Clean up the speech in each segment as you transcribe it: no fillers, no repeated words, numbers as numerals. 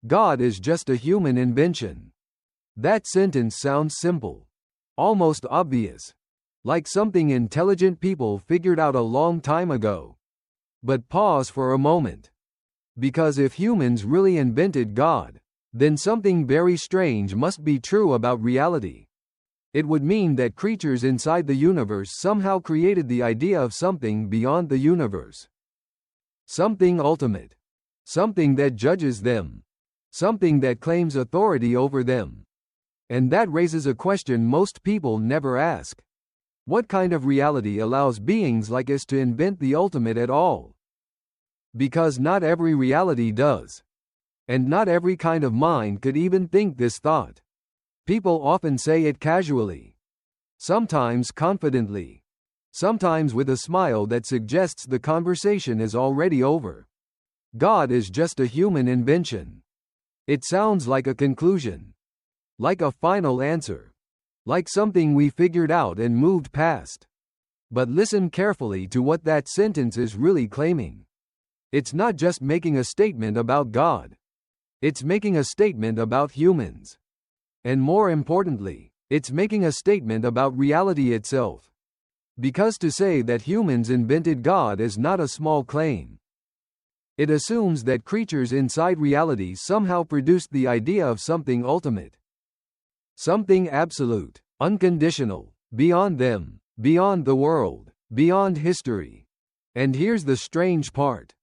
God is just a human invention. That sentence sounds simple, almost obvious, like something intelligent people figured out a long time ago. But pause for a moment. Because if humans really invented God, then something very strange must be true about reality. It would mean that creatures inside the universe somehow created the idea of something beyond the universe. Something ultimate. Something that judges them. Something that claims authority over them. And that raises a question most people never ask. What kind of reality allows beings like us to invent the ultimate at all? Because not every reality does. And not every kind of mind could even think this thought. People often say it casually. Sometimes confidently. Sometimes with a smile that suggests the conversation is already over. God is just a human invention. It sounds like a conclusion. Like a final answer. Like something we figured out and moved past. But listen carefully to what that sentence is really claiming. It's not just making a statement about God. It's making a statement about humans. And more importantly, it's making a statement about reality itself. Because to say that humans invented God is not a small claim. It assumes that creatures inside reality somehow produced the idea of something ultimate. Something absolute, unconditional, beyond them, beyond the world, beyond history. And here's the strange part.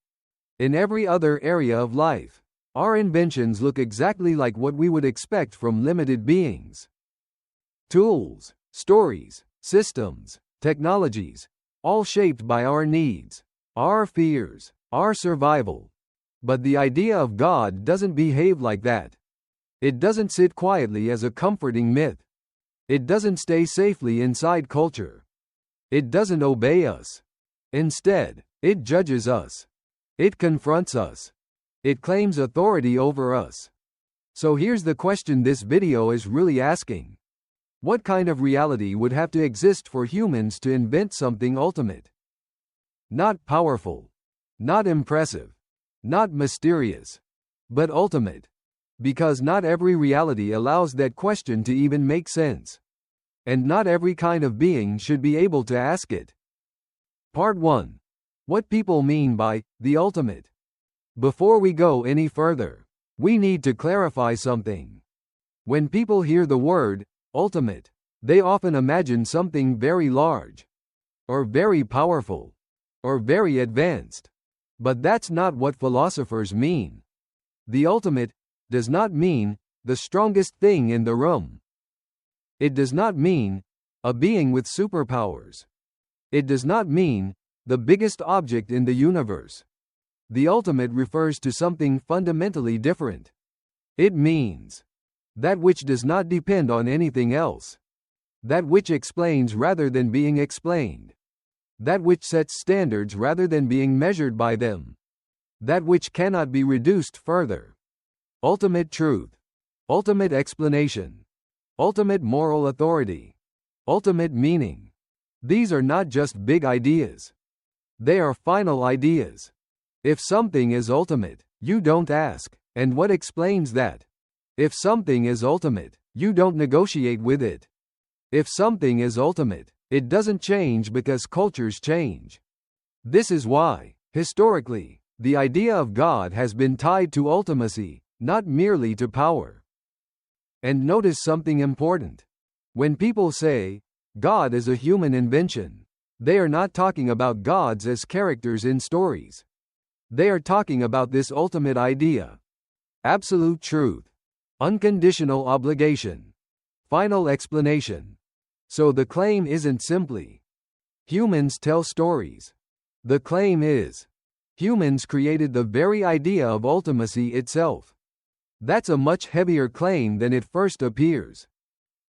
In every other area of life, our inventions look exactly like what we would expect from limited beings. Tools, stories, systems, technologies, all shaped by our needs, our fears, our survival. But the idea of God doesn't behave like that. It doesn't sit quietly as a comforting myth. It doesn't stay safely inside culture. It doesn't obey us. Instead, it judges us. It confronts us. It claims authority over us. So here's the question this video is really asking. What kind of reality would have to exist for humans to invent something ultimate? Not powerful. Not impressive. Not mysterious. But ultimate. Because not every reality allows that question to even make sense. And not every kind of being should be able to ask it. Part 1. What people mean by the ultimate. Before we go any further, we need to clarify something. When people hear the word ultimate, they often imagine something very large, or very powerful, or very advanced. But that's not what philosophers mean. The ultimate does not mean the strongest thing in the room. It does not mean a being with superpowers. It does not mean the biggest object in the universe. The ultimate refers to something fundamentally different. It means that which does not depend on anything else. That which explains rather than being explained. That which sets standards rather than being measured by them. That which cannot be reduced further. Ultimate truth. Ultimate explanation. Ultimate moral authority. Ultimate meaning. These are not just big ideas. They are final ideas. If something is ultimate, you don't ask, and what explains that? If something is ultimate, you don't negotiate with it. If something is ultimate, it doesn't change because cultures change. This is why, historically, the idea of God has been tied to ultimacy, not merely to power. And notice something important. When people say, God is a human invention, they are not talking about gods as characters in stories. They are talking about this ultimate idea. Absolute truth. Unconditional obligation. Final explanation. So the claim isn't simply, humans tell stories. The claim is, humans created the very idea of ultimacy itself. That's a much heavier claim than it first appears.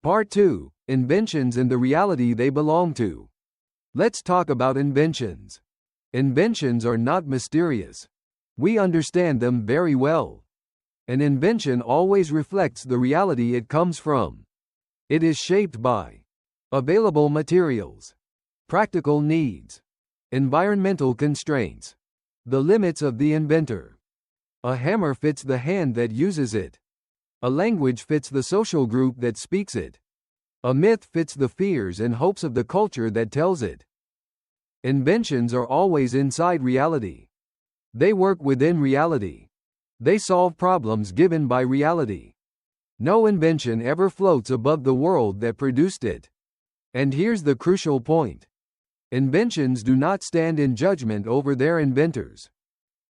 Part 2. Inventions and the reality they belong to. Let's talk about inventions. Inventions are not mysterious. We understand them very well. An invention always reflects the reality it comes from. It is shaped by available materials, practical needs, environmental constraints, the limits of the inventor. A hammer fits the hand that uses it. A language fits the social group that speaks it. A myth fits the fears and hopes of the culture that tells it. Inventions are always inside reality. They work within reality. They solve problems given by reality. No invention ever floats above the world that produced it. And here's the crucial point. Inventions do not stand in judgment over their inventors.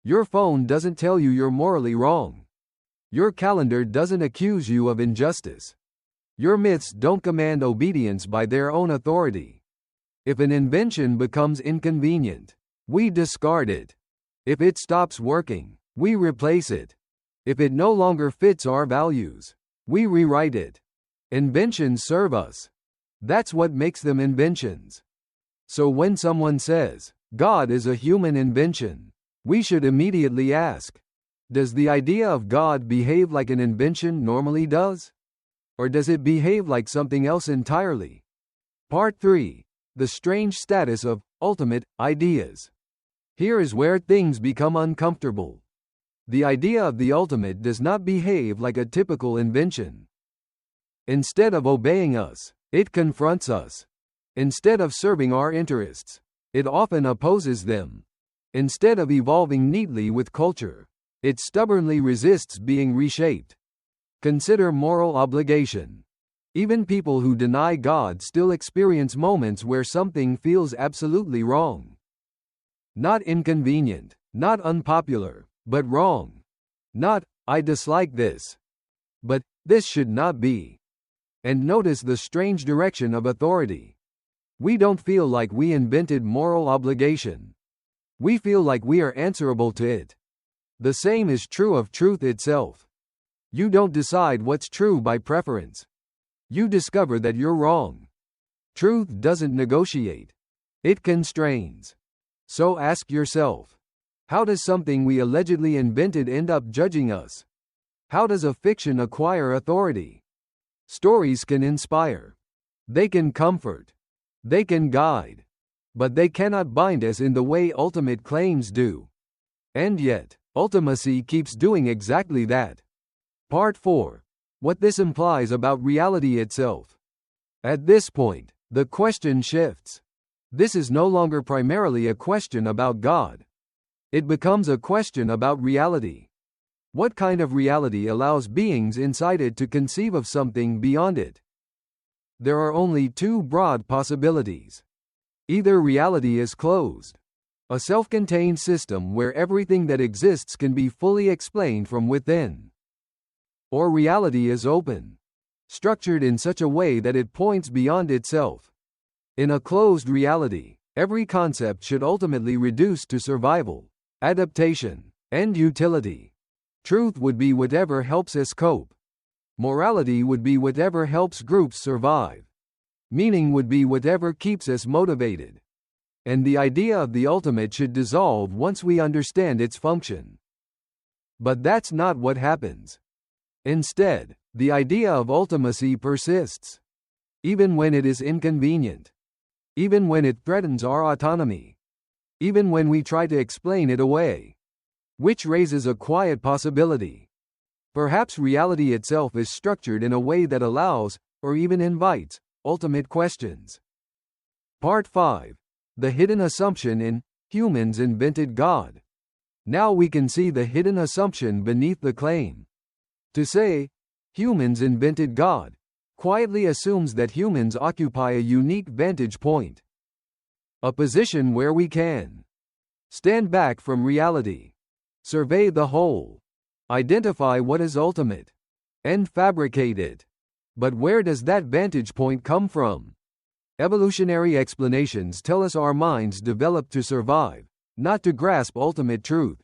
Your phone doesn't tell you you're morally wrong. Your calendar doesn't accuse you of injustice. Your myths don't command obedience by their own authority. If an invention becomes inconvenient, we discard it. If it stops working, we replace it. If it no longer fits our values, we rewrite it. Inventions serve us. That's what makes them inventions. So when someone says, God is a human invention, we should immediately ask, does the idea of God behave like an invention normally does? Or does it behave like something else entirely? Part 3. The strange status of ultimate ideas. Here is where things become uncomfortable. The idea of the ultimate does not behave like a typical invention. Instead of obeying us, it confronts us. Instead of serving our interests, it often opposes them. Instead of evolving neatly with culture, it stubbornly resists being reshaped. Consider moral obligation. Even people who deny God still experience moments where something feels absolutely wrong. Not inconvenient, not unpopular, but wrong. Not, I dislike this, but this should not be. And notice the strange direction of authority. We don't feel like we invented moral obligation. We feel like we are answerable to it. The same is true of truth itself. You don't decide what's true by preference. You discover that you're wrong. Truth doesn't negotiate. It constrains. So ask yourself, how does something we allegedly invented end up judging us? How does a fiction acquire authority? Stories can inspire. They can comfort. They can guide. But they cannot bind us in the way ultimate claims do. And yet, ultimacy keeps doing exactly that. Part 4. What this implies about reality itself. At this point, the question shifts. This is no longer primarily a question about God. It becomes a question about reality. What kind of reality allows beings inside it to conceive of something beyond it? There are only two broad possibilities. Either reality is closed, a self-contained system where everything that exists can be fully explained from within. Or reality is open, structured in such a way that it points beyond itself. In a closed reality, every concept should ultimately reduce to survival, adaptation, and utility. Truth would be whatever helps us cope. Morality would be whatever helps groups survive. Meaning would be whatever keeps us motivated. And the idea of the ultimate should dissolve once we understand its function. But that's not what happens. Instead, the idea of ultimacy persists. Even when it is inconvenient. Even when it threatens our autonomy. Even when we try to explain it away. Which raises a quiet possibility. Perhaps reality itself is structured in a way that allows, or even invites, ultimate questions. Part 5. The hidden assumption in humans invented God. Now we can see the hidden assumption beneath the claim. To say, humans invented God, quietly assumes that humans occupy a unique vantage point. A position where we can stand back from reality, survey the whole, identify what is ultimate, and fabricate it. But where does that vantage point come from? Evolutionary explanations tell us our minds developed to survive, not to grasp ultimate truth.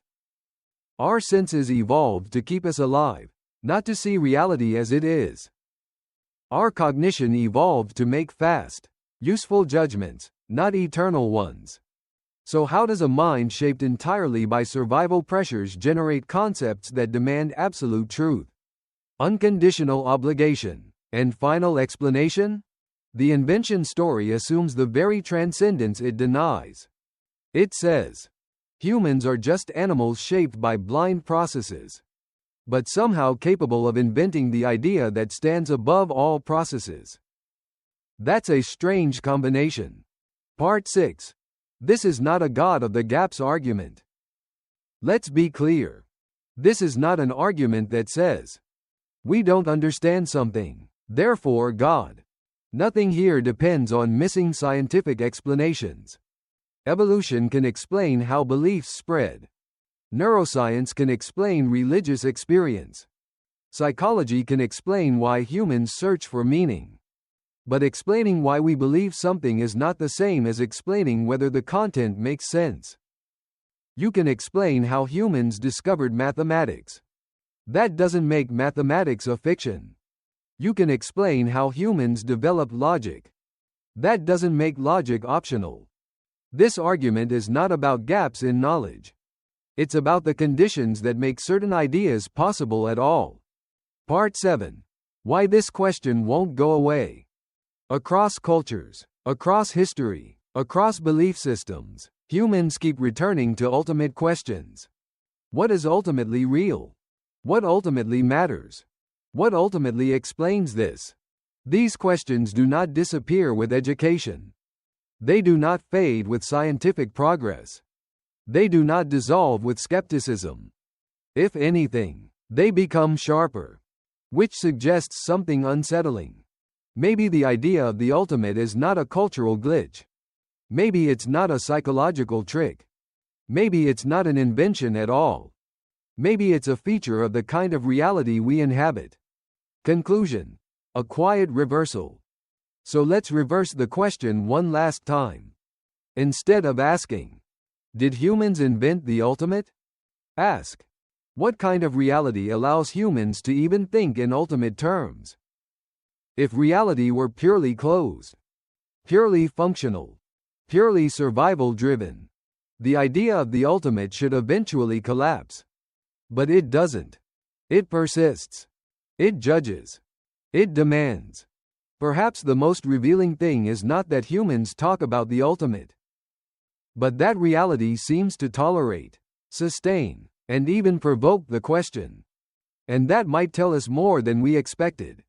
Our senses evolved to keep us alive, not to see reality as it is. Our cognition evolved to make fast, useful judgments, not eternal ones. So how does a mind shaped entirely by survival pressures generate concepts that demand absolute truth, unconditional obligation, and final explanation? The invention story assumes the very transcendence it denies. It says, Humans are just animals shaped by blind processes, but somehow capable of inventing the idea that stands above all processes. That's a strange combination. Part 6. This is not a God of the gaps argument. Let's be clear. This is not an argument that says, we don't understand something, therefore God. Nothing here depends on missing scientific explanations. Evolution can explain how beliefs spread. Neuroscience can explain religious experience. Psychology can explain why humans search for meaning. But explaining why we believe something is not the same as explaining whether the content makes sense. You can explain how humans discovered mathematics. That doesn't make mathematics a fiction. You can explain how humans developed logic. That doesn't make logic optional. This argument is not about gaps in knowledge. It's about the conditions that make certain ideas possible at all. Part 7. Why this question won't go away. Across cultures, across history, across belief systems, humans keep returning to ultimate questions. What is ultimately real? What ultimately matters? What ultimately explains this? These questions do not disappear with education. They do not fade with scientific progress. They do not dissolve with skepticism. If anything, they become sharper, which suggests something unsettling. Maybe the idea of the ultimate is not a cultural glitch. Maybe it's not a psychological trick. Maybe it's not an invention at all. Maybe it's a feature of the kind of reality we inhabit. Conclusion. A quiet reversal. So let's reverse the question one last time. Instead of asking, did humans invent the ultimate? Ask, what kind of reality allows humans to even think in ultimate terms? If reality were purely closed, purely functional, purely survival-driven, the idea of the ultimate should eventually collapse. But it doesn't. It persists. It judges. It demands. Perhaps the most revealing thing is not that humans talk about the ultimate, but that reality seems to tolerate, sustain, and even provoke the question. And that might tell us more than we expected.